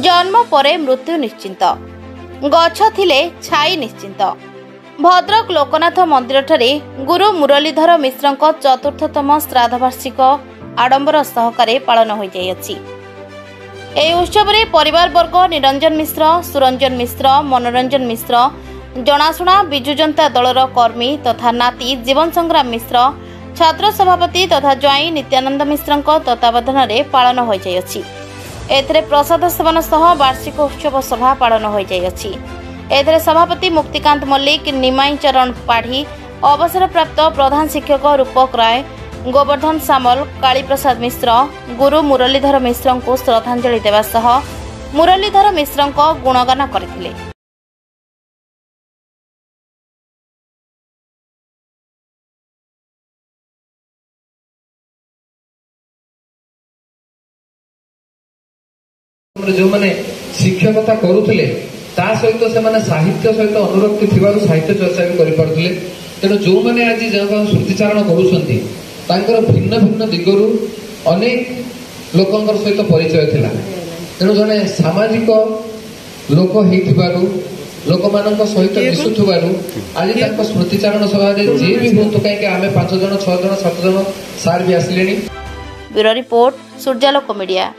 जन्म परे मृत्यु निश्चिंत गछ थिले छाई निश्चिंत। भद्रक लोकनाथ मंदिर ठारे गुरु मुरलीधर मिश्र चतुर्थतम श्राद्धवार्षिक आडंबर सहकारे पालन हो जाइछि। एही उत्सव रे परिवार वर्ग निरंजन मिश्र, सुरंजन मिश्र, मनोरंजन मिश्र, जनाशुना बिजु जनता दलर कर्मी तथा नाती जीवन संग्राम मिश्र, छात्र सभापति तथा ज्वाई नित्यानंद मिश्र तत्वावधान में पालन हो जाइछि। एथरे प्रसाद सेवन सह वार्षिक उत्सव सभा पालन हो जाइछि। एथरे सभापति मुक्तिकांत मल्लिक, निमाई चरण पाढ़ी, अवसर प्राप्त प्रधान शिक्षक रूपक राय, गोवर्धन सामल, कालीप्रसाद मिश्र, गुरु मुरलीधर मिश्र को श्रद्धांजलि देवा सह मुरलीधर मिश्र गुणगान करथिले। जो मैंने शिक्षकता करुले सहित से साहित्य सहित अनुरक्ति थी साहित्य चर्चा भी करें। तेणु जो मैंने आज स्मृतिचारण कर भिन्न भिन्न दिगरू अनेक लोकंर सहित परिचय थिला। तेणु जड़े सामाजिक लोक लोक मान सहित मिशुथुबारु आज स्मृतिचारण सभा जी भी हूँ कहीं आम 5 जन 6 जन 7 जन सार भी आसिले। Bureau report Suryalok media.